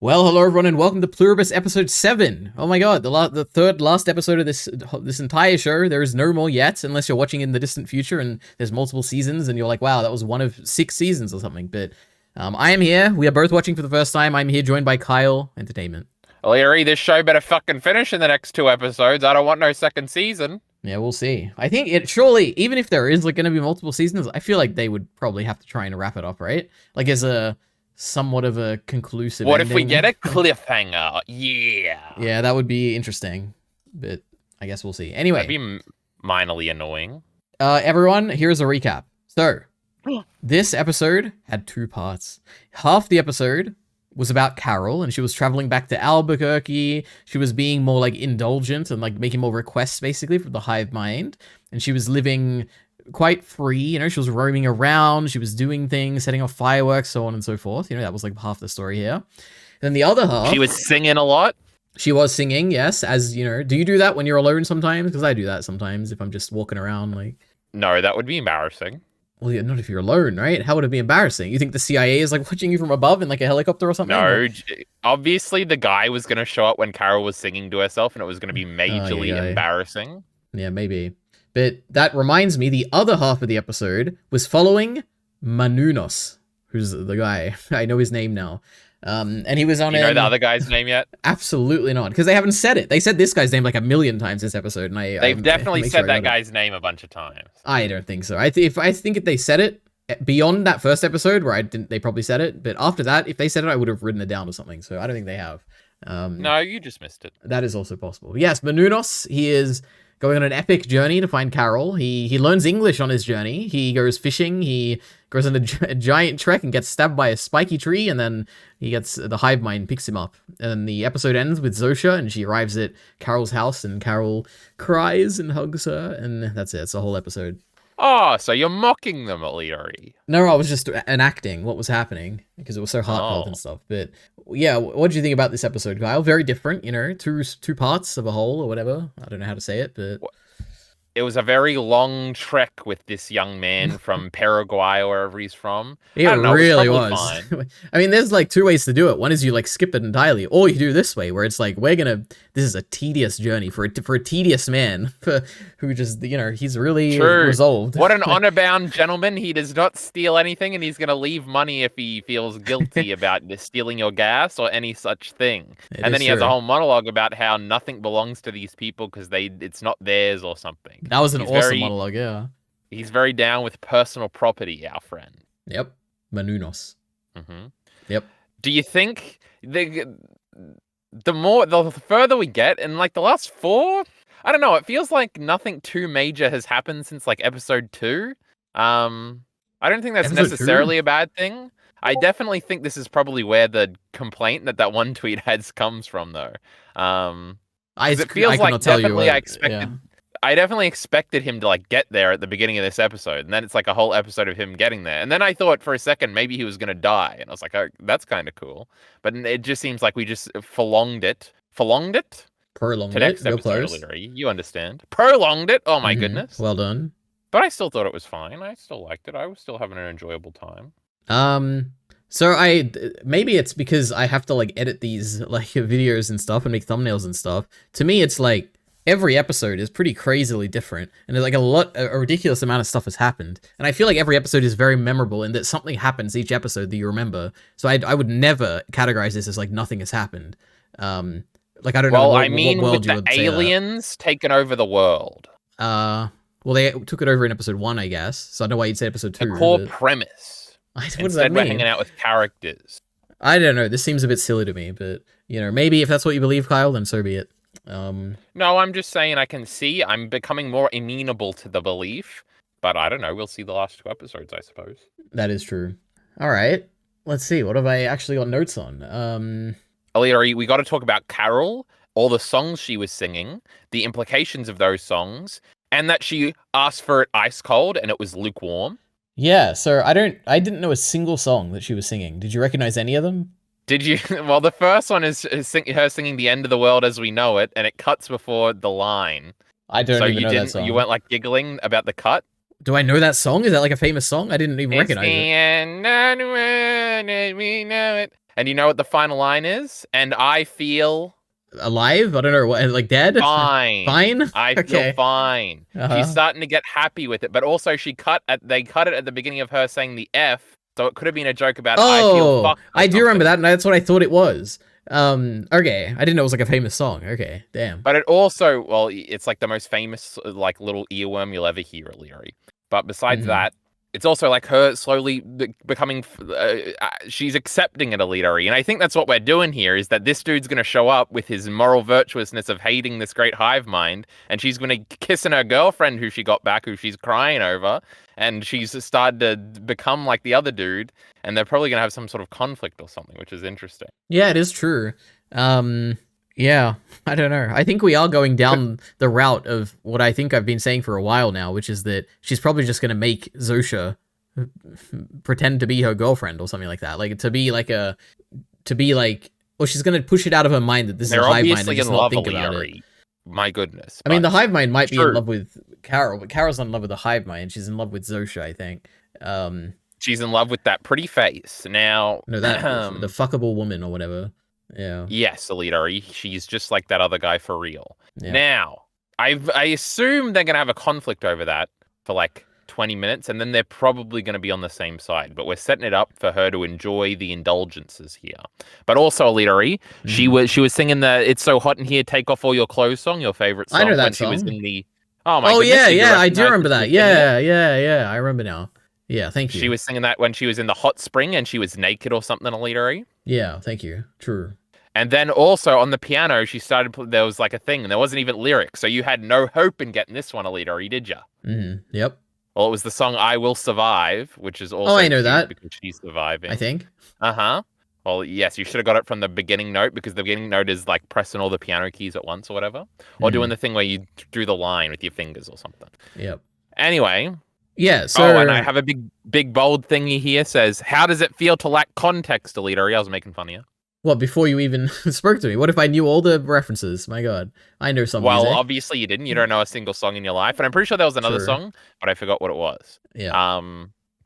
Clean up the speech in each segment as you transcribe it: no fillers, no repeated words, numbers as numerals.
Well, hello everyone, and welcome to Pluribus episode 7. Oh my god, the third last episode of this entire show. There is no more yet, unless you're watching in the distant future and there's multiple seasons and you're like, wow, that was one of 6 seasons or something. But I am here. We are both watching for the first time. I'm here joined by Kyle Entertainment. Leary, this show better fucking finish in the next 2 episodes. I don't want no second season. Yeah, we'll see. I think it surely, even if there is like going to be multiple seasons, I feel like they would probably have to try and wrap it up, right? Like as a somewhat of a conclusive What ending. if we get a cliffhanger? Yeah. Yeah, that would be interesting, but I guess we'll see. Anyway. That'd be minorly annoying. Everyone, here's a recap. So, this episode had 2 parts. Half the episode was about Carol, and she was traveling back to Albuquerque. She was being more like indulgent and like making more requests basically from the hive mind. And she was living quite free, you know, she was roaming around, she was doing things, setting off fireworks, so on and so forth. You know, that was like half the story here. Then the other half, she was singing a lot. She was singing, yes, as you know. Do you do that when you're alone sometimes? Because I do that sometimes if I'm just walking around, like. No, that would be embarrassing. Well, yeah, not if you're alone, right? How would it be embarrassing? You think the CIA is like watching you from above in like a helicopter or something? No, obviously the guy was going to show up when Carol was singing to herself, and it was going to be majorly embarrassing. Yeah, maybe. But that reminds me, the other half of the episode was following Manunos, who's the guy. I know his name now. And he was on. You know the other guy's name yet? Absolutely not, because they haven't said it. They said this guy's name like 1,000,000 times this episode, and they've definitely said that guy's name a bunch of times. I don't think so. I think if they said it beyond that first episode where they probably said it, but after that, if they said it, I would have written it down or something. So I don't think they have. No, you just missed it. That is also possible. Yes, Manunos. He is going on an epic journey to find Carol. He learns English on his journey. He goes fishing. He goes on a giant trek and gets stabbed by a spiky tree, and then the hive mind picks him up. And the episode ends with Zosha, and she arrives at Carol's house, and Carol cries and hugs her, and that's it. It's the whole episode. Oh, so you're mocking them, Leary. No, I was just enacting what was happening because it was so heartfelt and stuff. But yeah, what do you think about this episode, Kyle? Very different, you know, two parts of a whole or whatever. I don't know how to say it, but it was a very long trek with this young man from Paraguay or wherever he's from. It really was. I mean, there's like 2 ways to do it. One is you like skip it entirely, or you do this way where it's like this is a tedious journey for a tedious man who just, you know, he's really resolved. What an honor-bound gentleman. He does not steal anything, and he's going to leave money if he feels guilty about stealing your gas or any such thing. And then he has a whole monologue about how nothing belongs to these people because it's not theirs or something. That was an awesome monologue, yeah. He's very down with personal property, our friend. Yep. Manunos. Mm-hmm. Yep. Do you think the further we get, in like the last 4, I don't know, it feels like nothing too major has happened since like episode 2. I don't think that's necessarily a bad thing. I definitely think this is probably where the complaint that one tweet has comes from, though. It feels like definitely I definitely expected him to like get there at the beginning of this episode, and then it's like a whole episode of him getting there. And then I thought for a second maybe he was going to die, and I was like, oh, that's kind of cool. But it just seems like we just prolonged it. Prolonged it. Next episode, Larry, you understand? Prolonged it. Oh my goodness. Well done. But I still thought it was fine. I still liked it. I was still having an enjoyable time. So maybe it's because I have to like edit these like videos and stuff and make thumbnails and stuff. To me, it's like every episode is pretty crazily different, and there's like a ridiculous amount of stuff has happened. And I feel like every episode is very memorable in that something happens each episode that you remember. So I would never categorize this as like nothing has happened. Like I don't know. Well, I mean, with the aliens taking over the world. Well, they took it over in episode 1, I guess. So I don't know why you'd say episode 2. The core premise. Instead, we're hanging out with characters. I don't know. This seems a bit silly to me, but you know, maybe if that's what you believe, Kyle, then so be it. No, I'm just saying I'm becoming more amenable to the belief, but I don't know. We'll see the last 2 episodes, I suppose. That is true. All right. Let's see. What have I actually got notes on? Alira, we got to talk about Carol, all the songs she was singing, the implications of those songs, and that she asked for it ice cold and it was lukewarm. Yeah, so I didn't know a single song that she was singing. Did you recognize any of them? Did you? Well, the first one is her singing "The End of the World as We Know It," and it cuts before the line. I don't even know that song. You weren't like giggling about the cut? Do I know that song? Is that like a famous song? I didn't even recognize it. The end of the world as we know it. And you know what the final line is? And I feel Alive? I don't know what, like dead? fine. Fine? I feel fine. She's starting to get happy with it, but also they cut it at the beginning of her saying the F, so it could have been a joke about I feel fucked. I do remember that, and that's what I thought it was. Okay, I didn't know it was like a famous song. Okay, damn. But it also, well, it's like the most famous like little earworm you'll ever hear, Leary. But besides that, it's also like her slowly becoming, she's accepting it, Leary. And I think that's what we're doing here, is that this dude's going to show up with his moral virtuousness of hating this great hive mind, and she's going to kiss in her girlfriend who she got back, who she's crying over, and she's started to become like the other dude, and they're probably going to have some sort of conflict or something, which is interesting. Yeah, it is true. Yeah, I don't know. I think we are going down the route of what I think I've been saying for a while now, which is that she's probably just going to make Zosha pretend to be her girlfriend or something like that. Like, well, she's going to push it out of her mind that this is a hive mind and just not think about it. My goodness. I mean, the hive mind might be in love with Carol, but Carol's not in love with the hive mind. She's in love with Zosha, I think. She's in love with that pretty face. Now, no, that the fuckable woman or whatever. Yeah. Yes, Alita. She's just like that other guy for real. Yeah. Now, I assume they're gonna have a conflict over that for like 20 minutes, and then they're probably gonna be on the same side. But we're setting it up for her to enjoy the indulgences here. But also, Alita, she was singing the "It's So Hot in Here, Take Off All Your Clothes" song, your favorite song. I know that song. She was in the. Oh yeah, I do remember that. Yeah, I remember now. Yeah, thank you. She was singing that when she was in the hot spring and she was naked or something, Alita. Yeah, thank you. True. And then also on the piano, she started. There was like a thing, and there wasn't even lyrics, so you had no hope in getting this one, Alita, did you? Yep. Well, it was the song "I Will Survive," which is also I know that because she's surviving. I think. Well, yes, you should have got it from the beginning note, because the beginning note is like pressing all the piano keys at once or whatever, or doing the thing where you do the line with your fingers or something. Yep. Anyway. Yeah, so... Oh, and I have a big bold thingy here, says, how does it feel to lack context, Alita? I was making fun of you. Well, before you even spoke to me, what if I knew all the references? My God, I know some music. Well, obviously you didn't. You don't know a single song in your life. And I'm pretty sure there was another song, but I forgot what it was. Yeah.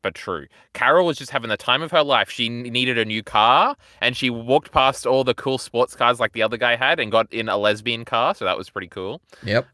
But true. Carol was just having the time of her life. She needed a new car, and she walked past all the cool sports cars like the other guy had and got in a lesbian car, so that was pretty cool. Yep.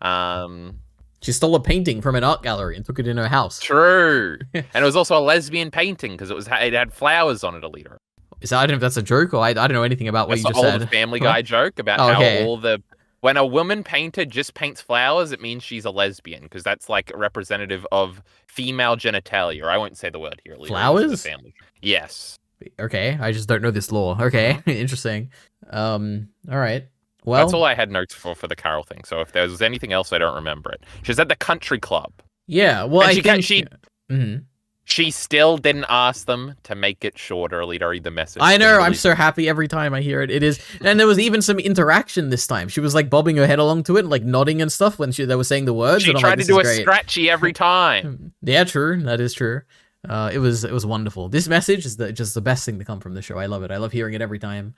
She stole a painting from an art gallery and took it in her house. True. And it was also a lesbian painting because it had flowers on it, Alita. I don't know if that's a joke, or I don't know anything about what you just said. It's an old Family Guy joke about how when a woman painter just paints flowers, it means she's a lesbian, because that's like representative of female genitalia. I won't say the word here, Alita. Flowers? Family. Yes. Okay, I just don't know this law. Okay, interesting. All right. Well, that's all I had notes for the Carol thing. So if there was anything else, I don't remember it. She's at the country club. Yeah, well, she still didn't ask them to make it shorter, Alita, the message. I know, I'm so happy every time I hear it. It is, and there was even some interaction this time. She was like bobbing her head along to it and like nodding and stuff when they were saying the words. She tried to do a scratchy every time. Yeah, true. That is true. It was wonderful. This message is just the best thing to come from the show. I love it. I love hearing it every time.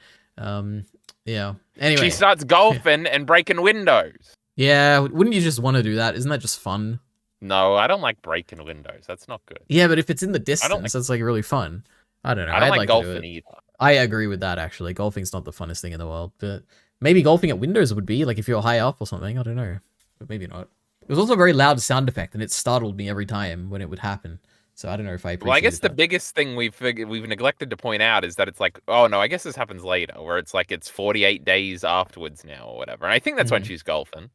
Yeah. Anyway, she starts golfing and breaking windows. Yeah, wouldn't you just want to do that? Isn't that just fun? No, I don't like breaking windows. That's not good. Yeah, but if it's in the distance, that's like really fun. I don't know. I don't like golfing either. I agree with that, actually. Golfing's not the funnest thing in the world, but maybe golfing at windows would be, like if you're high up or something. I don't know, but maybe not. It was also a very loud sound effect, and it startled me every time when it would happen. So I don't know if I appreciate it. Well, I guess the biggest thing we've neglected to point out is that it's like, oh no, I guess this happens later, where it's like it's 48 days afterwards now or whatever. And I think that's when she's golfing.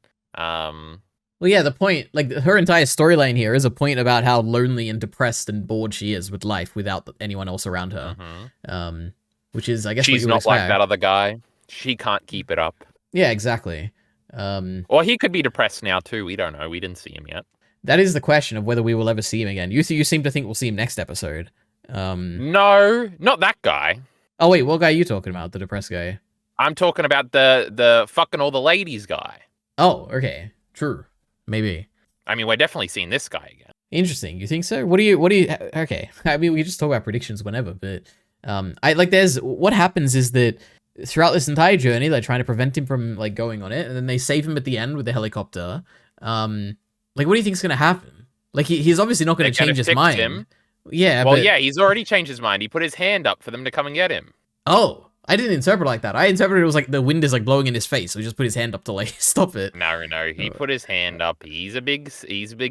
Well, yeah, the point, like her entire storyline here is a point about how lonely and depressed and bored she is with life without anyone else around her. Which is, I guess, she's not like that other guy. She can't keep it up. Yeah, exactly. Or he could be depressed now too. We don't know. We didn't see him yet. That is the question of whether we will ever see him again. You seem to think we'll see him next episode. No, not that guy. Oh wait, what guy are you talking about? The depressed guy? I'm talking about the fucking all the ladies guy. Oh, okay, true, maybe. I mean, we're definitely seeing this guy again. Interesting. You think so? What do you? Okay, I mean, we just talk about predictions whenever, but what happens is that throughout this entire journey, they're trying to prevent him from like going on it, and then they save him at the end with the helicopter. Like, what do you think is going to happen? Like, he's obviously not going to change his mind. Him. Yeah, well, yeah, he's already changed his mind. He put his hand up for them to come and get him. Oh, I didn't interpret it like that. I interpreted it was like the wind is like blowing in his face, so he just put his hand up to like stop it. No, he put his hand up. He's a big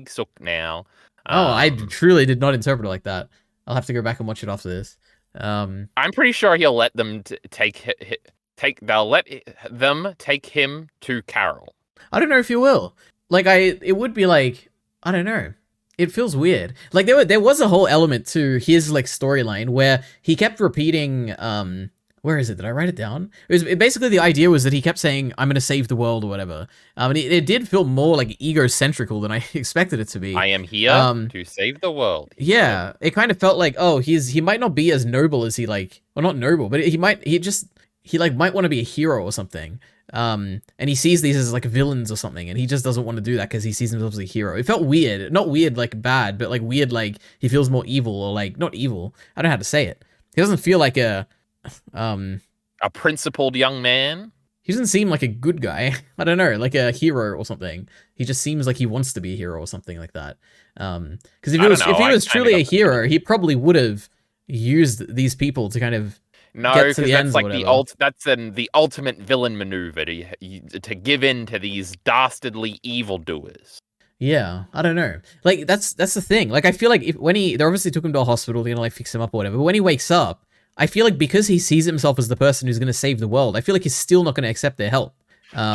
sook now. Oh, I truly did not interpret it like that. I'll have to go back and watch it after this. I'm pretty sure he'll let them they'll let them take him to Carol. I don't know if you will. Like, it would be like, I don't know. It feels weird. Like, there was a whole element to his, like, storyline where he kept repeating, where is it? Did I write it down? Basically, the idea was that he kept saying, I'm gonna save the world or whatever. And it did feel more, like, egocentrical than I expected it to be. I am here to save the world. Yeah, it kind of felt like, oh, he might not be as noble as he, like, well, not noble, but he might want to be a hero or something. And he sees these as like villains or something, and he just doesn't want to do that because he sees himself as a hero. It felt weird. Not weird like bad, but like weird like he feels more evil, or like not evil. I don't know how to say it. He doesn't feel like a principled young man. He doesn't seem like a good guy. I don't know, like a hero or something. He just seems like he wants to be a hero or something like that. Because if he was truly a hero, he probably would have used these people to kind of because that's like the ultimate villain maneuver to give in to these dastardly evildoers. Yeah, I don't know. Like that's the thing. Like I feel like they obviously took him to a hospital, they're gonna like fix him up or whatever. But when he wakes up, I feel like because he sees himself as the person who's gonna save the world, I feel like he's still not gonna accept their help.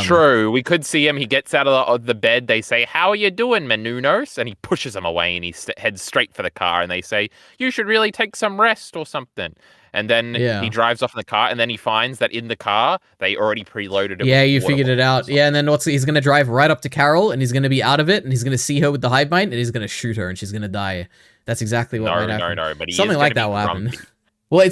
True. We could see him. He gets out of the bed. They say, "How are you doing, Menunos?" And he pushes them away, and he heads straight for the car. And they say, "You should really take some rest or something." And then he drives off in the car, and then he finds that in the car, they already preloaded him. Yeah, you figured it out. Yeah, and then he's going to drive right up to Carol, and he's going to be out of it, and he's going to see her with the hive mind, and he's going to shoot her, and she's going to die. That's exactly what might happen. No, but something like that will happen. Well, I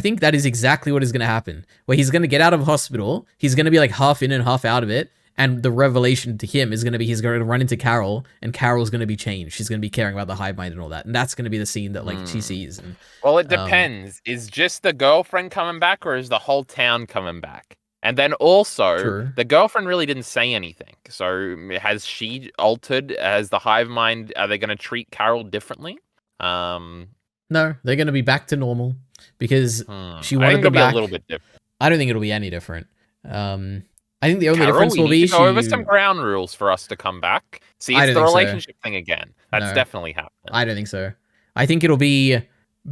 think that is exactly what is going to happen. Where he's going to get out of hospital, he's going to be like half in and half out of it, and the revelation to him is going to be he's going to run into Carol, and Carol's going to be changed. She's going to be caring about the hive mind and all that, and that's going to be the scene that like she sees. And, well, it depends. Is just the girlfriend coming back, or is the whole town coming back? And then also, the girlfriend really didn't say anything. So has she altered as the hive mind? Are they going to treat Carol differently? No, they're going to be back to normal because she wanted I think them it'll back. Be a little bit different. I don't think it'll be any different. I think the only difference will be go over some ground rules for us to come back. See, it's the relationship thing again. That's definitely happening. I don't think so. I think it'll be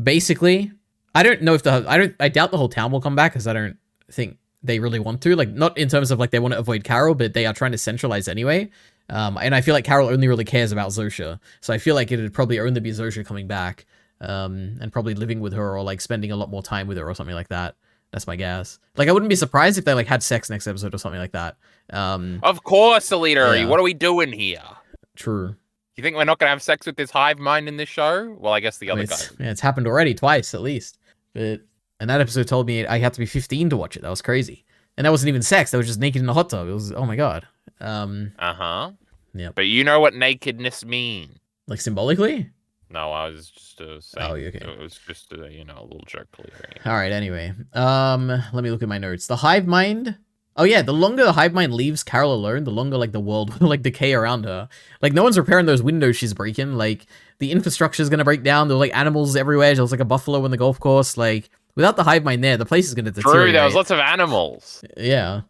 basically. I don't know if I doubt the whole town will come back because I don't think they really want to. Like, not in terms of like they want to avoid Carol, but they are trying to centralize anyway. And I feel like Carol only really cares about Zosha, so I feel like it'd probably only be Zosha coming back, and probably living with her or like spending a lot more time with her or something like that. That's my guess. Like, I wouldn't be surprised if they like had sex next episode or something like that. Of course, Elita. Yeah. What are we doing here? True. You think we're not gonna have sex with this hive mind in this show? Well, I guess the other guy. Yeah, it's happened already twice at least. And that episode told me I had to be 15 to watch it. That was crazy. And that wasn't even sex. That was just naked in a hot tub. It was, oh my god. Yeah. But you know what nakedness means? Like symbolically? No, I was just saying. Oh, okay. It was just a little joke. All right. Anyway, let me look at my notes. The hive mind. Oh yeah, the longer the hive mind leaves Carol alone, the longer like the world will like decay around her. Like no one's repairing those windows she's breaking. Like the infrastructure is gonna break down. There's like animals everywhere. There's like a buffalo in the golf course. Like without the hive mind there, the place is gonna deteriorate. True, there was lots of animals. Yeah.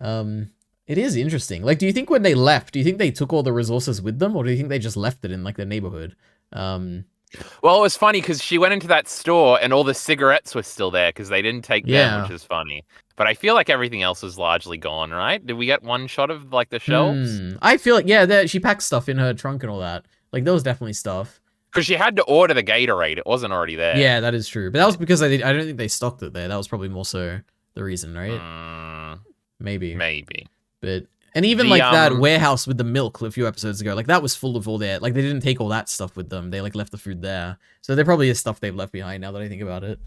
It is interesting. Like, do you think when they left, do you think they took all the resources with them, or do you think they just left it in like the neighborhood? Well, it was funny because she went into that store and all the cigarettes were still there because they didn't take them, which is funny. But I feel like everything else is largely gone, right? Did we get one shot of like the shelves? I feel like she packed stuff in her trunk and all that. Like there was definitely stuff. Because she had to order the Gatorade; it wasn't already there. Yeah, that is true. But that was because I don't think they stocked it there. That was probably more so the reason, right? Maybe. But and even like that warehouse with the milk a few episodes ago, like that was full of all their like they didn't take all that stuff with them. They like left the food there, so there probably is stuff they've left behind. Now that I think about it,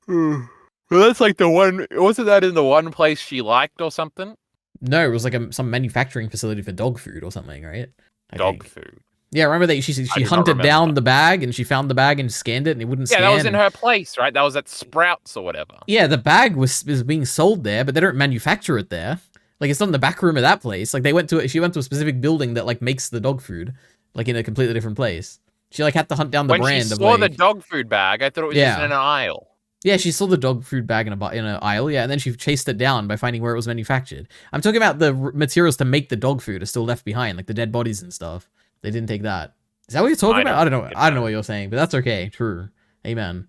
well, that's like the one. Wasn't that in the one place she liked or something? No, it was like some manufacturing facility for dog food or something, right? Dog food. Yeah, remember that she hunted down the bag and she found the bag and scanned it and it wouldn't scan. Yeah, that was in her place, right? That was at Sprouts or whatever. Yeah, the bag was being sold there, but they don't manufacture it there. Like, it's not in the back room of that place. Like, she went to a specific building that, like, makes the dog food, like, in a completely different place. She, like, had to hunt down the brand. When she saw the dog food bag, I thought it was just in an aisle. Yeah, she saw the dog food bag in an aisle, yeah, and then she chased it down by finding where it was manufactured. I'm talking about the materials to make the dog food are still left behind, like the dead bodies and stuff. They didn't take that. Is that what you're talking about? I don't know. I don't know what you're saying, but that's okay. True. Amen.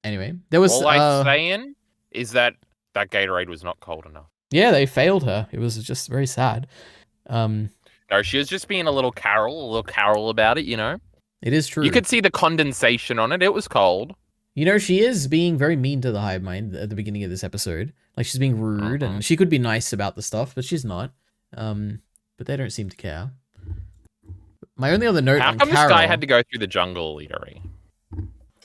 Anyway, there was... All I'm saying is that Gatorade was not cold enough. Yeah, they failed her. It was just very sad. No, she was just being a little Carol about it, you know? It is true. You could see the condensation on it. It was cold. You know, she is being very mean to the hive mind at the beginning of this episode. Like, she's being rude, and she could be nice about the stuff, but she's not. But they don't seem to care. My only other note on Carol... How come this guy had to go through the jungle, Leadery?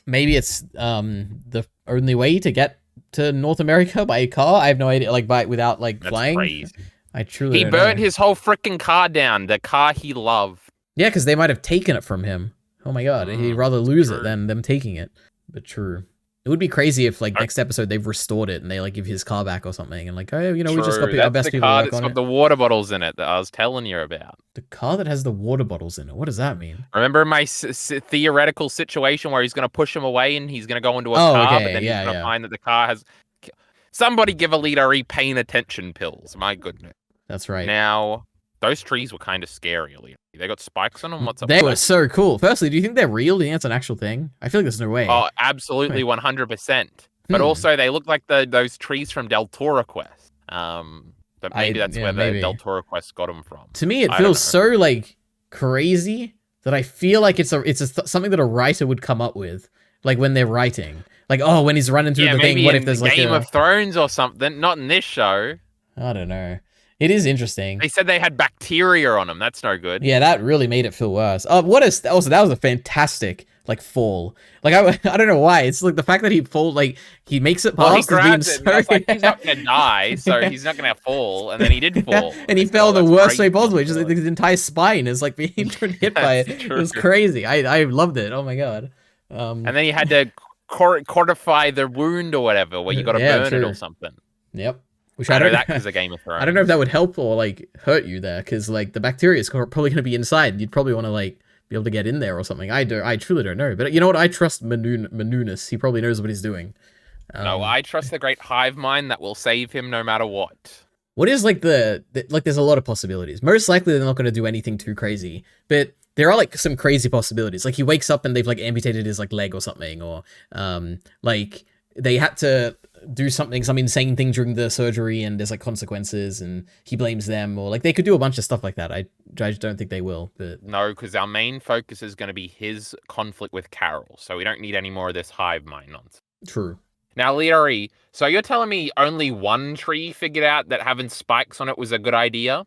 Maybe it's the only way to get to North America by car. I have no idea. Like, without flying. Crazy. I truly He burnt his whole freaking car down. The car he loved. Yeah, because they might have taken it from him. Oh my god, he'd rather lose it than them taking it. But true. It would be crazy if, next episode they've restored it and they, give his car back or something. And, oh, we just got our best people back on it. That's the car that's got the water bottles in it that I was telling you about. The car that has the water bottles in it? What does that mean? Remember my theoretical situation where he's going to push him away and he's going to go into a car, but then he's going to find that the car has... Somebody give a leader pain attention pills. My goodness. That's right. Now, those trees were kind of scary. They got spikes on them. What's up? They were so cool. Firstly, do you think they're real? Do you think it's an actual thing? I feel like there's no way. Oh, absolutely, 100%. But also, they look like those trees from Del Toro Quest. But maybe that's where the Del Toro Quest got them from. To me, it feels so crazy that I feel like it's something that a writer would come up with, when they're writing. When he's running through the thing, what if there's Game of Thrones or something? Not in this show. I don't know. It is interesting. They said they had bacteria on them. That's no good. Yeah, that really made it feel worse. That was a fantastic fall. I don't know why. It's the fact that he makes it past. He grabs it. And he's not gonna die, so he's not gonna fall. And then he did fall. Yeah, and he fell the worst way possible. Just his entire spine is being hit by it. True. It was crazy. I loved it. Oh my god. And then he had to codify the wound or whatever, where you got to burn it or something. Yep. Which I know that because of Game of Thrones. I don't know if that would help or hurt you there, because the bacteria is probably going to be inside. You'd probably want to be able to get in there or something. I truly don't know. But you know what? I trust Manunus. He probably knows what he's doing. No, I trust the great hive mind that will save him no matter what. What is there's a lot of possibilities. Most likely they're not going to do anything too crazy, but there are some crazy possibilities. He wakes up and they've amputated his leg or something, or they had to do some insane thing during the surgery and there's consequences and he blames them, or they could do a bunch of stuff like that. I don't think they will, but no, because our main focus is going to be his conflict with Carol, so we don't need any more of this hive mind nonsense. True. Now, Leary, so you're telling me only one tree figured out that having spikes on it was a good idea?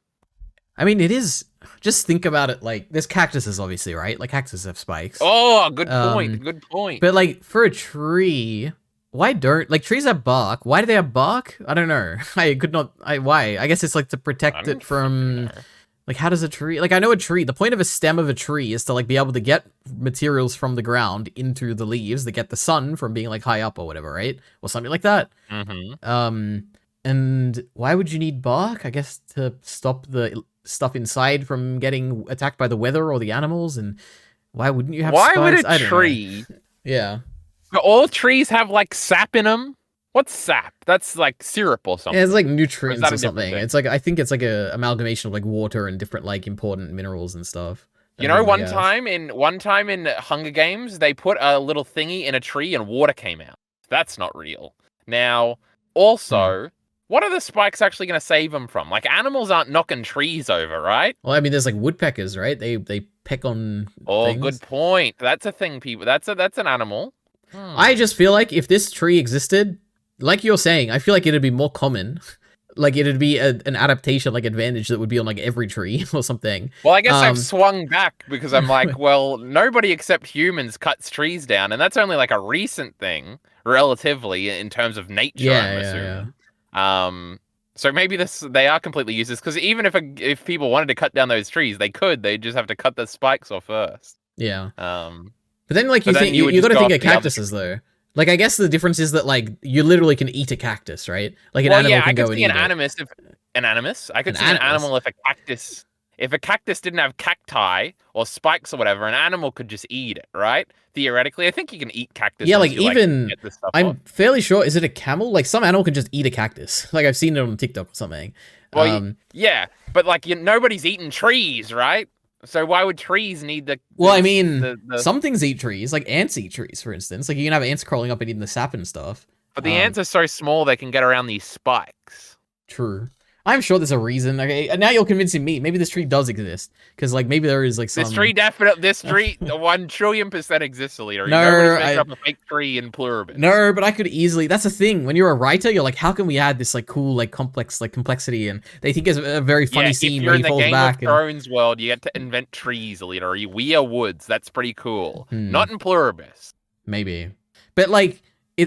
I mean, it is. Just think about it. There's cactuses, obviously, right? Cactuses have spikes. Oh, good point. Good point. But for a tree, why don't trees have bark? Why do they have bark? I don't know. Why? I guess it's to protect it from. How does a tree? I know a tree. The point of a stem of a tree is to be able to get materials from the ground into the leaves that get the sun from being high up or whatever, right? Or something like that. Mm-hmm. And why would you need bark? I guess to stop the stuff inside from getting attacked by the weather or the animals. And why wouldn't you have spikes? Why would a tree? Yeah. But all trees have sap in them. What's sap? That's syrup or something. Yeah, it's nutrients or something. It's I think it's a amalgamation of water and different important minerals and stuff. You know, one time in Hunger Games, they put a little thingy in a tree and water came out. That's not real. Now, also, what are the spikes actually going to save them from? Animals aren't knocking trees over, right? Well, I mean, there's woodpeckers, right? They peck on things. Good point. That's a thing, people. That's an animal. I just feel if this tree existed, like you're saying, I feel it'd be more common. It'd be an adaptation, advantage that would be on every tree or something. Well, I guess I've swung back because I'm well, nobody except humans cuts trees down, and that's only a recent thing, relatively, in terms of nature. I'm assuming. Yeah. So maybe they are completely useless, because even if people wanted to cut down those trees, they could. They just have to cut the spikes off first. Yeah. But then you got to think of cactuses though. I guess the difference is that you literally can eat a cactus, right? An animal can go and eat an animus. I could see an animal if a cactus if a cactus didn't have cacti or spikes or whatever, an animal could just eat it, right? Theoretically, I think you can eat cactus. Yeah, once like you, even get this stuff I'm off. fairly sure. Is it a camel? Like some animal can just eat a cactus. Like I've seen it on TikTok or something. Well, yeah, but like nobody's eating trees, right? So why would trees need the? Well, I mean, some things eat trees, like ants eat trees, for instance. Like you can have ants crawling up and eating the sap and stuff. But the ants are so small they can get around these spikes. True. I'm sure there's a reason. Okay, now you're convincing me. Maybe this tree does exist, because like maybe there is like some. This tree 1,000,000,000,000% exists, Alita. No, Nobody's making up a fake tree in Pluribus. No, but I could easily. That's the thing. When you're a writer, you're like, how can we add this like cool, like complex, like complexity? And they think it's a very funny scene where he falls back. If you're in the Game of Thrones world, you get to invent trees, Alita. We are woods. That's pretty cool. Not in Pluribus. Maybe, but like.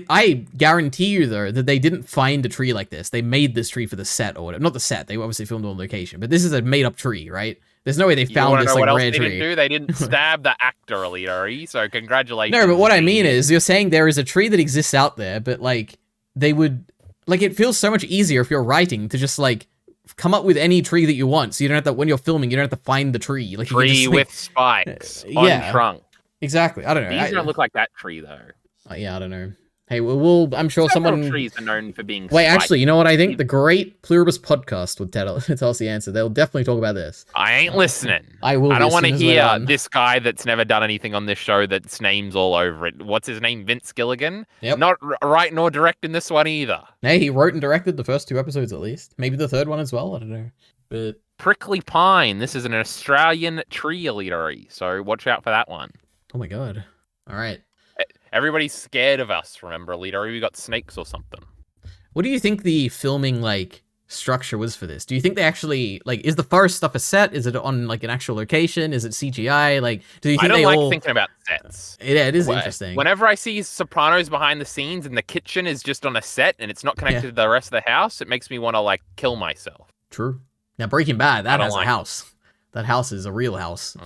I guarantee you, though, that they didn't find a tree like this. They made this tree for the set or whatever. Not the set. They obviously filmed on location. But this is a made-up tree, right? There's no way they found this, like, rare tree. Didn't do? They didn't stab the actor, Alita, so congratulations. No, but what I mean is, you're saying there is a tree that exists out there, but, like, they would... Like, it feels so much easier if you're writing to just, like, come up with any tree that you want. So you don't have to... When you're filming, you don't have to find the tree. Like, tree you can just, with spikes on trunk. Exactly. I don't know. These don't look like that tree, though. Yeah, I don't know. Hey, I'm sure someone... trees are known for being Wait, actually, you know what I think? The great Pluribus podcast would tell us the answer. They'll definitely talk about this. I ain't listening. I will. I don't want to hear this guy that's never done anything on this show that's name's all over it. What's his name? Vince Gilligan? Yep. Not writing or directing this one either. Hey, he wrote and directed the first 2 episodes at least. Maybe the 3rd one as well. I don't know. But Prickly Pine. This is an Australian tree, Alita, so watch out for that one. Oh my god. All right. Everybody's scared of us, remember, Alita? We got snakes or something. What do you think the filming, like, structure was for this? Do you think they actually, like, is the forest stuff a set? Is it on, like, an actual location? Is it CGI? Like, do you think I don't like thinking about sets. Yeah, it is interesting. Whenever I see Sopranos behind the scenes and the kitchen is just on a set and it's not connected to the rest of the house, it makes me want to, like, kill myself. True. Now, Breaking Bad, that has a house. That house is a real house.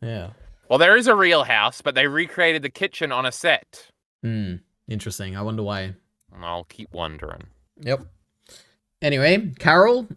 Yeah. Well, there is a real house, but they recreated the kitchen on a set. Interesting. I wonder why. I'll keep wondering. Yep. Anyway, Carol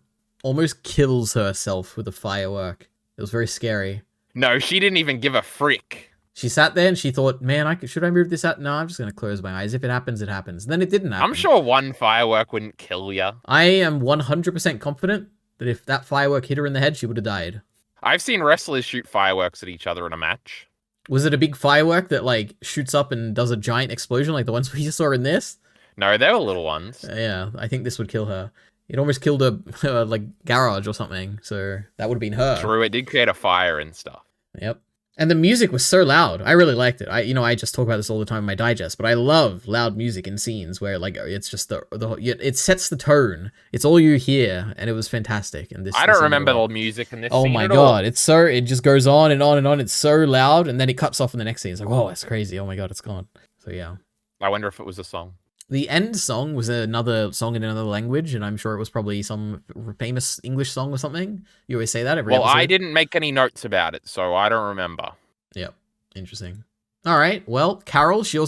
almost kills herself with a firework. It was very scary. No, she didn't even give a frick. She sat there and she thought, man, should I move this out? No, I'm just going to close my eyes. If it happens, it happens. And then it didn't happen. I'm sure one firework wouldn't kill you. I am 100% confident that if that firework hit her in the head, she would have died. I've seen wrestlers shoot fireworks at each other in a match. Was it a big firework that, like, shoots up and does a giant explosion like the ones we saw in this? No, they were little ones. Yeah, I think this would kill her. It almost killed her, like, garage or something, so that would have been her. True, it did create a fire and stuff. Yep. And the music was so loud. I really liked it. I just talk about this all the time in my digest, but I love loud music in scenes where like it's just it sets the tone. It's all you hear, and it was fantastic. And I don't remember the music in this. Oh scene my at god, all. it just goes on and on and on. It's so loud, and then it cuts off in the next scene. It's like, whoa, that's crazy. Oh my god, it's gone. So yeah. I wonder if it was a song. The end song was another song in another language, and I'm sure it was probably some famous English song or something. You always say that every episode. I didn't make any notes about it, so I don't remember. Yep. Interesting. All right. Well, Carol, she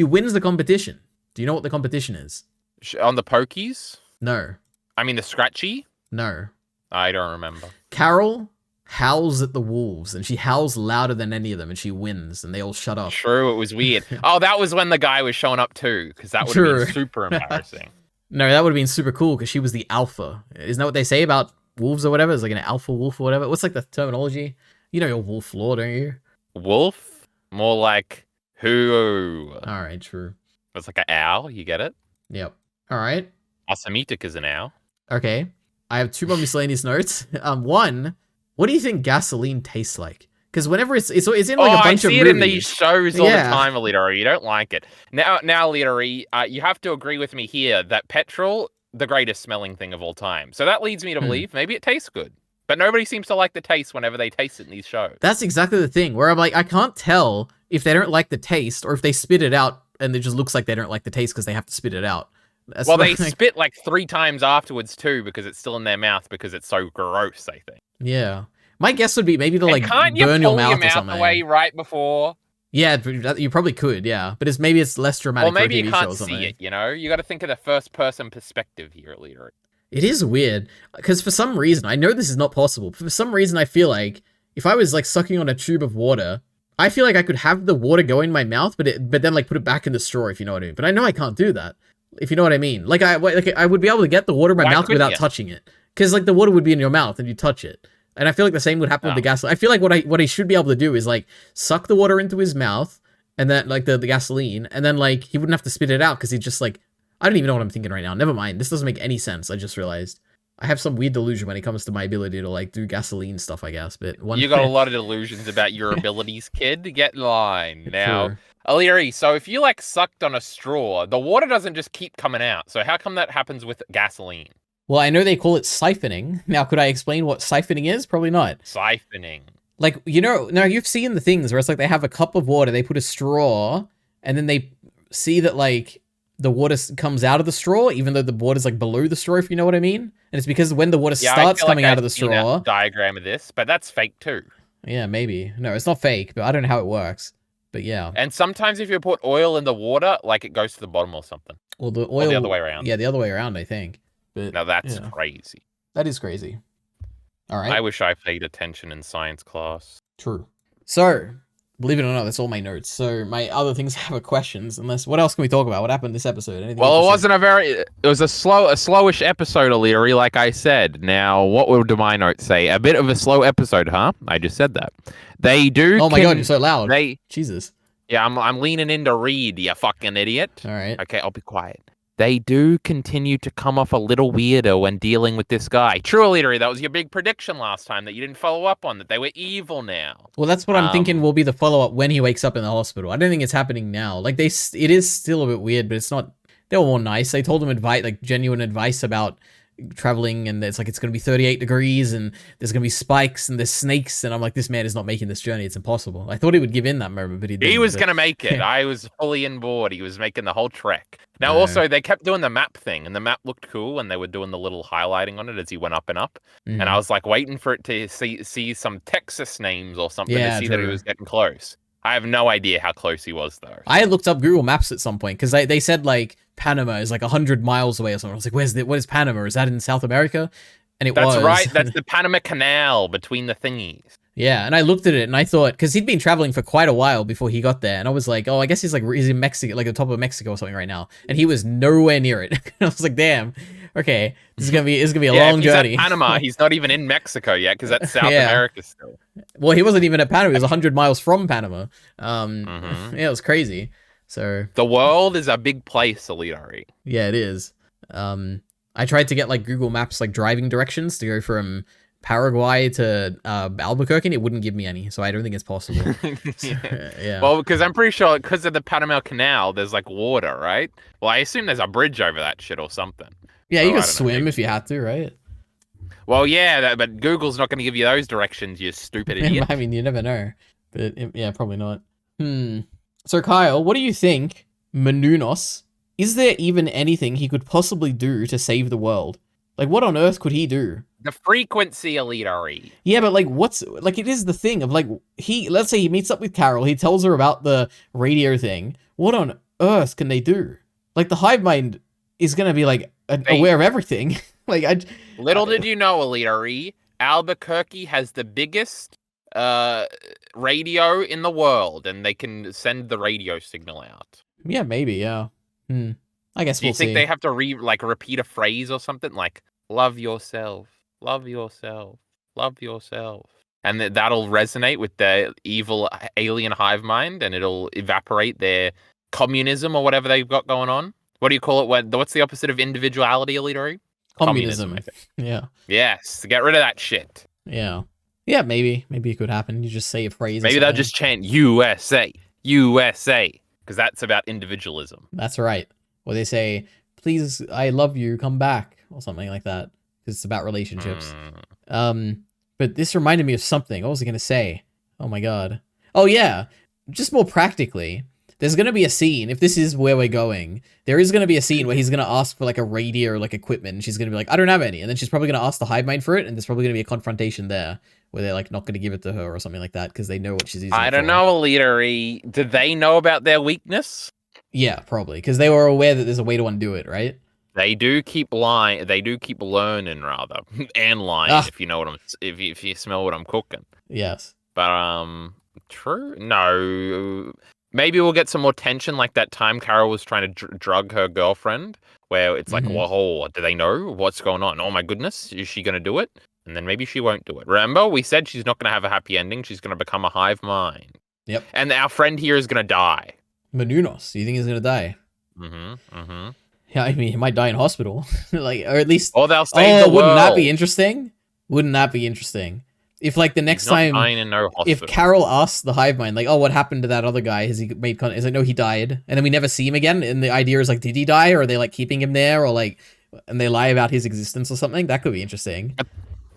wins the competition. Do you know what the competition is? On the pokies? No. I mean the scratchy? No. I don't remember. Carol howls at the wolves, and she howls louder than any of them, and she wins, and they all shut up. True, it was weird. Oh, that was when the guy was showing up too, because that would have been super embarrassing. No, that would have been super cool, because she was the alpha. Isn't that what they say about wolves or whatever? It's like an alpha wolf or whatever. What's like the terminology? You know your wolf lore, don't you? Wolf? More like who? All right, true. It's like an owl, you get it? Yep. All right. A Semitic is an owl. Okay. I have 2 more miscellaneous notes. One, what do you think gasoline tastes like? Because whenever it's in like a bunch of movies. I see it in these shows all the time, Alita. You don't like it. Now, Alita, you have to agree with me here that petrol, the greatest smelling thing of all time. So that leads me to believe maybe it tastes good. But nobody seems to like the taste whenever they taste it in these shows. That's exactly the thing, where I'm like, I can't tell if they don't like the taste or if they spit it out and it just looks like they don't like the taste because they have to spit it out. That's they spit like 3 times afterwards too because it's still in their mouth because it's so gross, I think. Yeah. My guess would be maybe they'll like burn your mouth or something. Away right before? Yeah, you probably could, yeah. But maybe it's less dramatic. Or maybe for a TV you show can't or something. see it, you know? You got to think of the first person perspective here, Alita. It is weird, because for some reason, I know this is not possible, but for some reason I feel like if I was like sucking on a tube of water, I feel like I could have the water go in my mouth, but then like put it back in the straw, if you know what I mean. But I know I can't do that, if you know what I mean. Like I would be able to get the water in my mouth without touching it, because like the water would be in your mouth and you touch it. And I feel like the same would happen with the gasoline. I feel like what he should be able to do is like suck the water into his mouth and then like the gasoline, and then like he wouldn't have to spit it out because he just like, I don't even know what I'm thinking right now. Never mind. This doesn't make any sense. I just realized I have some weird delusion when it comes to my ability to like do gasoline stuff, I guess. But you got a lot of delusions about your abilities, kid. Get in line now. Sure. Aliri, so if you like sucked on a straw, the water doesn't just keep coming out. So how come that happens with gasoline? Well, I know they call it siphoning. Now, could I explain what siphoning is? Probably not. Siphoning. Like, you know, now you've seen the things where it's like they have a cup of water, they put a straw, and then they see that like the water comes out of the straw, even though the water's like below the straw, if you know what I mean. And it's because when the water starts coming out of the straw. Diagram of this, but that's fake too. Yeah, maybe. No, it's not fake, but I don't know how it works. But yeah. And sometimes if you put oil in the water, like it goes to the bottom or something. Well, the oil. Or the other way around. Yeah, the other way around, I think. But, now that's crazy. That is crazy. All right. I wish I paid attention in science class. True. So, believe it or not, that's all my notes. So my other things have questions. Unless, what else can we talk about? What happened this episode? Anything well, it was a slowish episode, O'Leary, like I said. Now, what would my notes say? A bit of a slow episode, huh? I just said that. They do. Oh my god, you're so loud. Jesus. Yeah, I'm leaning in to read, you fucking idiot. All right. Okay, I'll be quiet. They do continue to come off a little weirder when dealing with this guy. True, Aliri, that was your big prediction last time that you didn't follow up on, that they were evil now. Well, that's what I'm thinking will be the follow-up when he wakes up in the hospital. I don't think it's happening now. Like, it is still a bit weird, but it's not... They were more nice. They told him genuine advice about traveling, and it's like, it's going to be 38 degrees, and there's going to be spikes, and there's snakes, and I'm like, this man is not making this journey. It's impossible. I thought he would give in that moment, but he didn't. He was going to make it. I was fully on board. He was making the whole trek. Now, also, they kept doing the map thing, and the map looked cool, and they were doing the little highlighting on it as he went up and up. And I was like waiting for it to see some Texas names or something to see that he was getting close. I have no idea how close he was, though. I looked up Google Maps at some point, because they said, like, Panama is like 100 miles away or something. I was like, what is Panama? Is that in South America? And That's right. That's the Panama Canal between the thingies. Yeah, and I looked at it and I thought, because he'd been traveling for quite a while before he got there, and I was like, oh, I guess he's in Mexico, like the top of Mexico or something right now, and he was nowhere near it. I was like, damn, okay, this is gonna be a long journey. At Panama, he's not even in Mexico yet, because that's South America still. Well, he wasn't even at Panama. He was 100 miles from Panama. Yeah, it was crazy. So the world is a big place, Alidari. Yeah, it is. I tried to get like Google Maps like driving directions to go from Paraguay to Albuquerque, and it wouldn't give me any, so I don't think it's possible. Yeah. Well, because I'm pretty sure because of the Panama Canal, there's like water, right? Well, I assume there's a bridge over that shit or something. Yeah, you could swim if you had to, right? Well, yeah, but Google's not going to give you those directions, you stupid idiot. I mean, you never know, but yeah, probably not. So Kyle, what do you think, Menounos? Is there even anything he could possibly do to save the world? Like, what on earth could he do? The frequency, Elitari. Yeah, but like, it is the thing of like, let's say he meets up with Carol, he tells her about the radio thing. What on earth can they do? Like, the hive mind is going to be like aware of everything. Little did you know, Elitari, Albuquerque has the biggest radio in the world, and they can send the radio signal out. Yeah, maybe, yeah. I guess we'll see. Do you think they have to repeat a phrase or something like, love yourself, love yourself, love yourself? And that'll resonate with the evil alien hive mind, and it'll evaporate their communism or whatever they've got going on. What do you call it? What's the opposite of individuality, Elitari? Communism, I think. Yeah. Yes, get rid of that shit. Yeah. Yeah, maybe it could happen. You just say a phrase. Maybe they'll just chant USA, USA, because that's about individualism. That's right. Or they say, please, I love you, come back, or something like that, because it's about relationships. But this reminded me of something. What was I going to say? Oh my god. Oh yeah, just more practically, there's going to be a scene, if this is where we're going, there is going to be a scene where he's going to ask for like a radio or like equipment, and she's going to be like, I don't have any, and then she's probably going to ask the hive mind for it, and there's probably going to be a confrontation there, where they're like not going to give it to her or something like that, because they know what she's using. I don't know, Elitari. Did they know about their weakness? Yeah, probably, because they were aware that there's a way to undo it, right? They do keep lying. They do keep learning, rather, and lying. Ah, If you know what I'm, if you smell what I'm cooking. yes. But true. No, maybe we'll get some more tension, like that time Carol was trying to drug her girlfriend, where it's like, Mhm. whoa, do they know what's going on? Oh my goodness, is she gonna do it? And then maybe she won't do it. Remember, we said she's not gonna have a happy ending. She's gonna become a hive mind. Yep. And our friend here is gonna die. Menunos, you think he's gonna die? Mm-hmm. Yeah, I mean, he might die in hospital, like, or at least. Or they'll save the world. Wouldn't that be interesting? Wouldn't that be interesting? If like the next He's not time, dying in no if hospital. Carol asks the hive mind, like, oh, what happened to that other guy? Has he made contact? Is like, no, he died, and then we never see him again. And the idea is like, did he die, or are they like keeping him there, or like, and they lie about his existence or something? That could be interesting.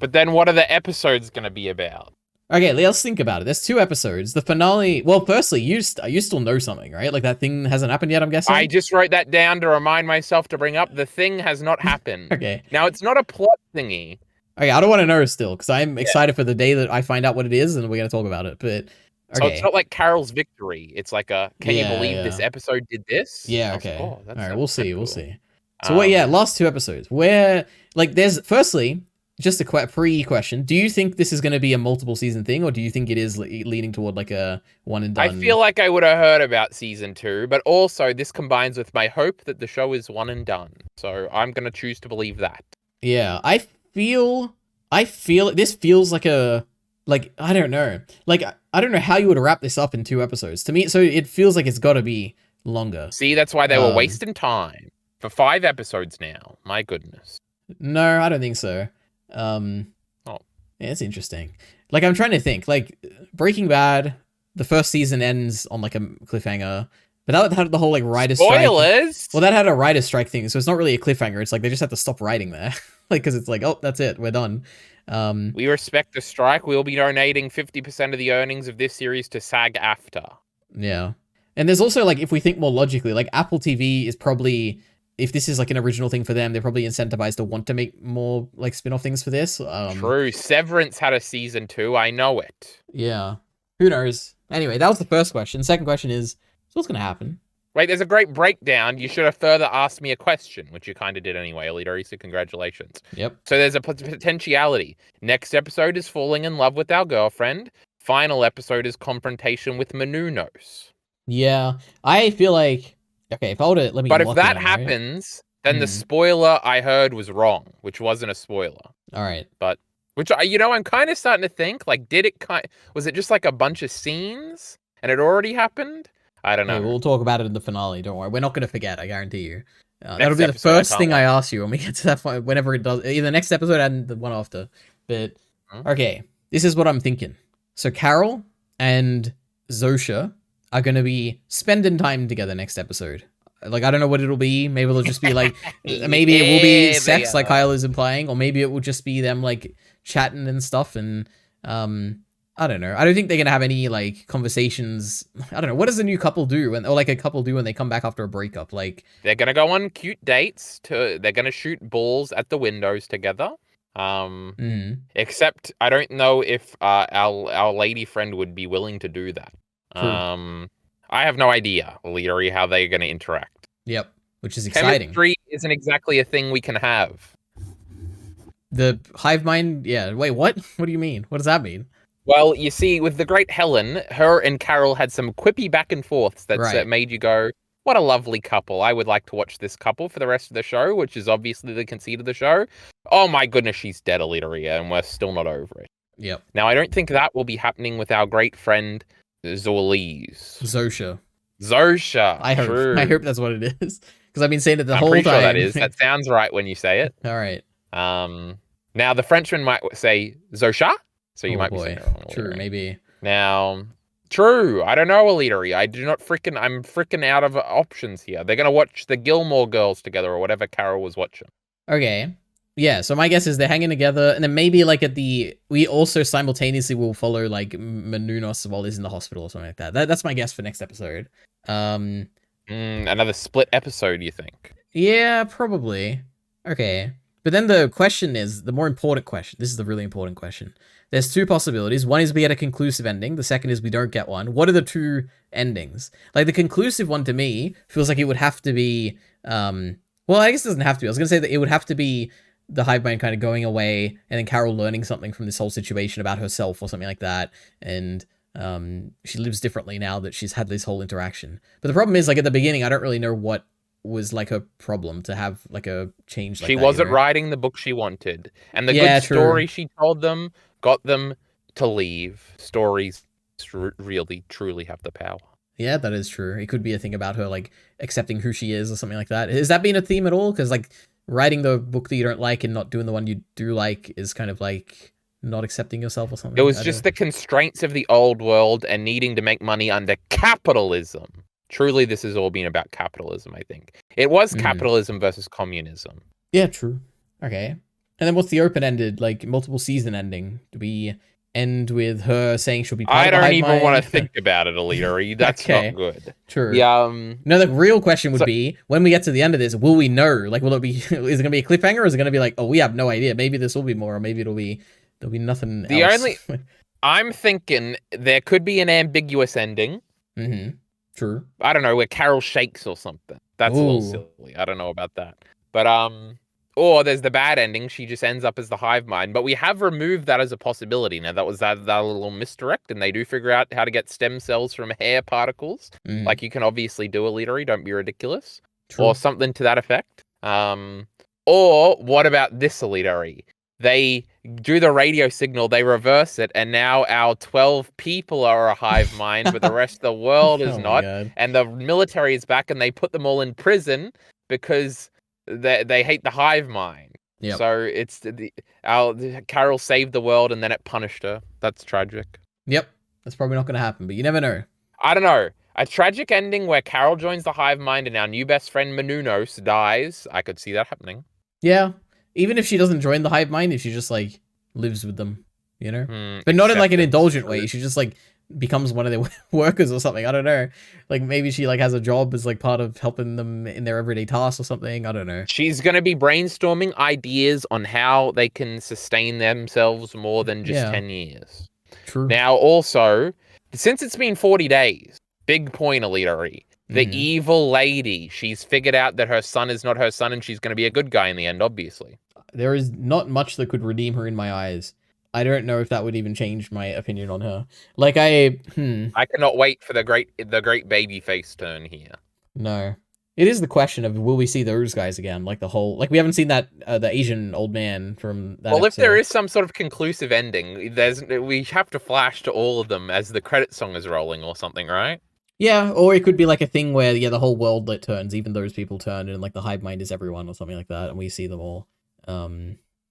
But then, what are the episodes gonna be about? Okay, let's think about it. There's 2 episodes. The finale. Well, firstly, you still know something, right? Like that thing hasn't happened yet. I'm guessing. I just wrote that down to remind myself to bring up. The thing has not happened. Okay. Now it's not a plot thingy. Okay, I don't want to know still because I'm excited for the day that I find out what it is and we're gonna talk about it. But okay. So it's not like Carol's victory. It's like a can you believe this episode did this? Yeah. Okay. Oh, all right. We'll see. Cool. We'll see. So what? Yeah, last 2 episodes. Where like there's firstly. Just a pre-question. Do you think this is going to be a multiple season thing, or do you think it is leaning toward like a one and done? I feel like I would have heard about season 2, but also this combines with my hope that the show is one and done. So I'm going to choose to believe that. Yeah, I feel this feels like a I don't know. Like I don't know how you would wrap this up in 2 episodes. To me, so it feels like it's got to be longer. See, that's why they were wasting time for 5 episodes now. My goodness. No, I don't think so. Yeah, it's interesting. Like I'm trying to think. Like Breaking Bad, the first season ends on like a cliffhanger, but that had the whole like writer's strike. Spoilers. Well, that had a writer's strike thing, so it's not really a cliffhanger. It's like they just have to stop writing there, like because it's like, oh, that's it, we're done. We respect the strike. We'll be donating 50% of the earnings of this series to SAG-AFTRA. Yeah, and there's also like if we think more logically, like Apple TV is probably. If this is like an original thing for them, they're probably incentivized to want to make more like spin-off things for this. True. Severance had a season 2. I know it. Yeah. Who knows? Anyway, that was the first question. Second question is, so what's going to happen? Wait, there's a great breakdown. You should have further asked me a question, which you kind of did anyway, Alita, so congratulations. Yep. So there's a potentiality. Next episode is falling in love with our girlfriend. Final episode is confrontation with Menunos. Yeah. I feel like... Okay, if I were to... Let me but if that happens, then the spoiler I heard was wrong, which wasn't a spoiler. All right. But... Which, I'm kind of starting to think, like, was it just like a bunch of scenes and it already happened? I don't know. Hey, we'll talk about it in the finale. Don't worry. We're not going to forget, I guarantee you. That'll be the first thing I ask you when we get to that point, whenever it does. Either the next episode and the one after. But, okay. This is what I'm thinking. So Carol and Zosha are going to be spending time together next episode. Like, I don't know what it'll be. Maybe it'll just be like, maybe it will be sex like Kyle is implying, or maybe it will just be them like chatting and stuff. And, I don't know. I don't think they're going to have any like conversations. I don't know. What does a new couple do or like a couple do when they come back after a breakup? Like they're going to go on cute dates they're going to shoot balls at the windows together. Except I don't know if, our lady friend would be willing to do that. True. I have no idea, literally, how they're going to interact. Yep, which is exciting. Chemistry isn't exactly a thing we can have. The hive mind, yeah. Wait, what? What do you mean? What does that mean? Well, you see, with the great Helen, her and Carol had some quippy back and forths that made you go, what a lovely couple. I would like to watch this couple for the rest of the show, which is obviously the conceit of the show. Oh my goodness, she's dead, Alitaria, and we're still not over it. Yep. Now, I don't think that will be happening with our great friend, Zosha. I hope that's what it is. Because I've been saying it the whole time. I'm pretty sure that is. That sounds right when you say it. All right. Now, the Frenchman might say Zosha. So you might be saying it wrong. True, maybe. Now, true. I don't know, Alita. I'm freaking out of options here. They're going to watch the Gilmore Girls together or whatever Carol was watching. Okay. Yeah, so my guess is they're hanging together, and then maybe like we also simultaneously will follow like Menunos while he's in the hospital or something like that. That's my guess for next episode. Another split episode, you think? Yeah, probably. Okay. But then the question is, the more important question. This is the really important question. There's 2 possibilities. One is we get a conclusive ending. The second is we don't get one. What are the 2 endings? Like the conclusive one to me feels like it would have to be Well, I guess it doesn't have to be. I was going to say that it would have to be the hive mind kind of going away and then Carol learning something from this whole situation about herself or something like that. And she lives differently now that she's had this whole interaction. But the problem is, like, at the beginning, I don't really know what was, like, her problem to have, like, a change like she that. wasn't writing the book she wanted. And the good story she told them got them to leave. Stories really, truly have the power. Yeah, that is true. It could be a thing about her, like, accepting who she is or something like that. Has that been a theme at all? Because, like, writing the book that you don't like and not doing the one you do like is kind of like not accepting yourself or something. It was just the constraints of the old world and needing to make money under capitalism. Truly, this has all been about capitalism, I think. It was capitalism versus communism. Yeah, true. Okay. And then what's the open-ended, like, multiple season ending? Do we end with her saying she'll be part of the hive mind? I don't even want to think about it, Alita. That's not good. True. No, the real question would be, when we get to the end of this, will we know? Like, will it be, is it going to be a cliffhanger, or is it going to be like, oh, we have no idea. Maybe this will be more, or maybe there'll be nothing else. I'm thinking there could be an ambiguous ending. True. I don't know, where Carol shakes or something. That's a little silly. I don't know about that. But, or there's the bad ending. She just ends up as the hive mind. But we have removed that as a possibility. Now, that was that little misdirect, and they do figure out how to get stem cells from hair particles. Like you can obviously do, Elitery. Don't be ridiculous. True. Or something to that effect. Or what about this, Elitery? They do the radio signal, they reverse it, and now our 12 people are a hive mind, but the rest of the world is not. And the military is back, and they put them all in prison because they hate the hive mind. Yep. So it's Carol saved the world, and then it punished her. That's tragic. Yep, that's probably not going to happen, but you never know. I don't know. A tragic ending where Carol joins the hive mind and our new best friend Menounos dies. I could see that happening. Yeah. Even if she doesn't join the hive mind, if she just, like, lives with them, you know? But not in, like, an indulgent way. She just, like, becomes one of their workers or something. I don't know. Like, maybe she, like, has a job as, like, part of helping them in their everyday tasks or something. I don't know. She's going to be brainstorming ideas on how they can sustain themselves more than just 10 years. True. Now, also, since it's been 40 days, big point, Elitery. The evil lady, she's figured out that her son is not her son, and she's going to be a good guy in the end, obviously. There is not much that could redeem her in my eyes. I don't know if that would even change my opinion on her. Like, I cannot wait for the great baby face turn here. No. It is the question of, will we see those guys again? Like, we haven't seen that, the Asian old man from that episode. If there is some sort of conclusive ending, we have to flash to all of them as the credit song is rolling or something, right? Yeah, or it could be like a thing where, the whole world turns, even those people turn, and like the hive mind is everyone or something like that, and we see them all.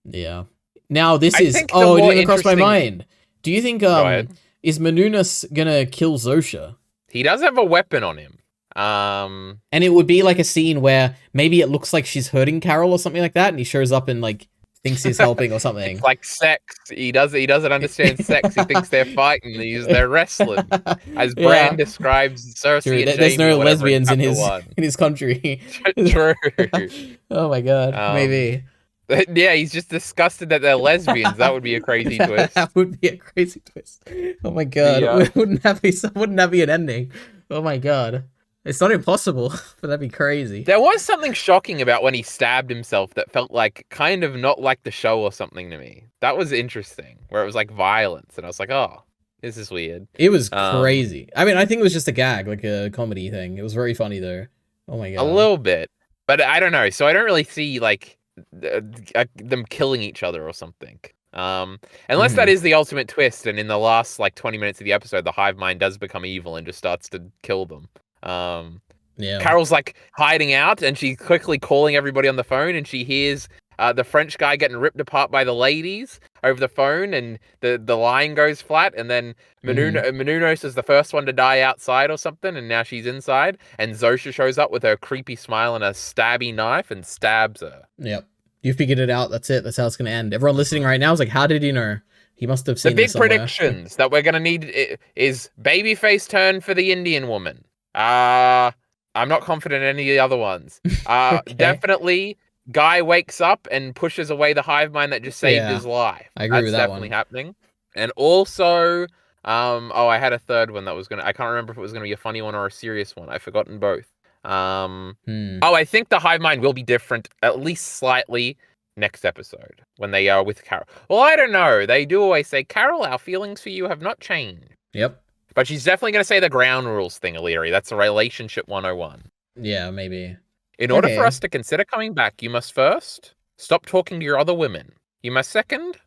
Yeah. Now this it didn't cross my mind. Do you think, is Menounos gonna kill Zosha? He does have a weapon on him. And it would be like a scene where maybe it looks like she's hurting Carol or something like that, and he shows up and like thinks he's helping or something. It's like sex. He doesn't understand sex. He thinks they're fighting. They're wrestling. As Bran describes Cersei and there's Jaime, no lesbians in his country. True. Oh my god. Maybe. Yeah, he's just disgusted that they're lesbians. That would be a crazy twist. That would be a crazy twist. Oh my god. Wouldn't that be an ending? Oh my god. It's not impossible, but that'd be crazy. There was something shocking about when he stabbed himself that felt like kind of not like the show or something to me. That was interesting, where it was like violence, and I was like, oh, this is weird. It was crazy. I mean, I think it was just a gag, like a comedy thing. It was very funny, though. Oh my god. A little bit. But I don't know. So I don't really see, like, them killing each other or something. Unless that is the ultimate twist, and in the last, like, 20 minutes of the episode, the hive mind does become evil and just starts to kill them. Carol's like hiding out, and she's quickly calling everybody on the phone, and she hears the French guy getting ripped apart by the ladies over the phone, and the line goes flat, and then Menounos is the first one to die outside or something, and now she's inside, and Zosha shows up with her creepy smile and a stabby knife and stabs her. Yep. You figured it out. That's it. That's how it's going to end. Everyone listening right now is like, how did you know? He must have seen the big predictions that we're going to need is babyface turn for the Indian woman. I'm not confident in any of the other ones. Okay. Definitely, guy wakes up and pushes away the hive mind that just saved his life. I agree with that one. That's definitely happening. And also, I had a third one that was I can't remember if it was gonna be a funny one or a serious one. I've forgotten both. Oh, I think the hive mind will be different, at least slightly, next episode when they are with Carol. Well, I don't know. They do always say, Carol, our feelings for you have not changed. Yep. But she's definitely going to say the ground rules thing, Illyri. That's a relationship 101. Yeah, maybe. In order for us to consider coming back, you must first stop talking to your other women. You must second,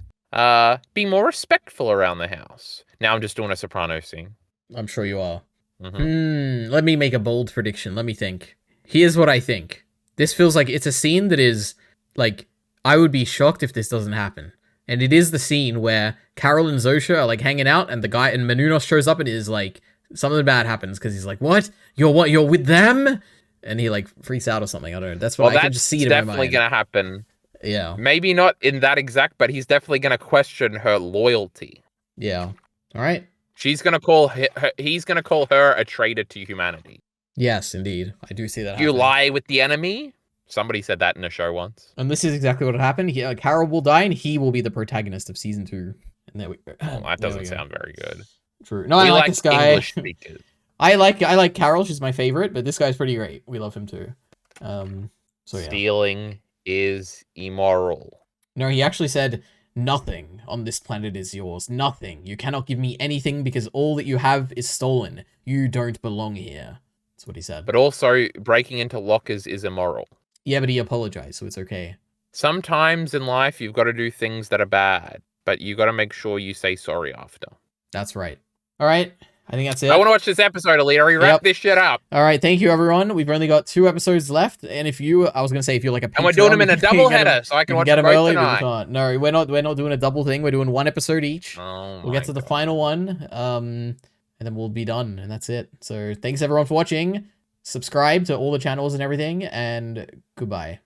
be more respectful around the house. Now I'm just doing a soprano scene. I'm sure you are. Mm-hmm. Let me make a bold prediction. Let me think. Here's what I think. This feels like it's a scene that is, like, I would be shocked if this doesn't happen. And it is the scene where Carol and Zosha are, like, hanging out, and the guy, and Menunos shows up and is like, something bad happens, because he's like, what? You're with them? And he, like, freaks out or something. I don't know. That's what I can just see it in my mind. Definitely going to happen. Yeah. Maybe not in that exact, but he's definitely going to question her loyalty. Yeah. All right. She's going to call he's going to call her a traitor to humanity. Yes, indeed. I do see that You lie with the enemy? Somebody said that in a show once. And this is exactly what happened. Carol will die, and he will be the protagonist of season 2. And there we go. Well, that doesn't sound very good. True. No, I like this guy. English speakers. I like Carol. She's my favorite, but this guy's pretty great. We love him too. So yeah. Stealing is immoral. No, he actually said, nothing on this planet is yours. Nothing. You cannot give me anything because all that you have is stolen. You don't belong here. That's what he said. But also, breaking into lockers is immoral. Yeah, but he apologized, so it's okay. Sometimes in life, you've got to do things that are bad, but you got to make sure you say sorry after. That's right. All right. I think that's it. I want to watch this episode, Alita. Wrap this shit up. All right. Thank you, everyone. We've only got 2 episodes left. And if you, I was going to say, if you're like a patron, and we're doing them in a double header, so I can watch them both early, tonight. But we can't. No, we're not doing a double thing. We're doing 1 episode each. Oh, we'll get to the final one. And then we'll be done. And that's it. So thanks, everyone, for watching. Subscribe to all the channels and everything. And goodbye.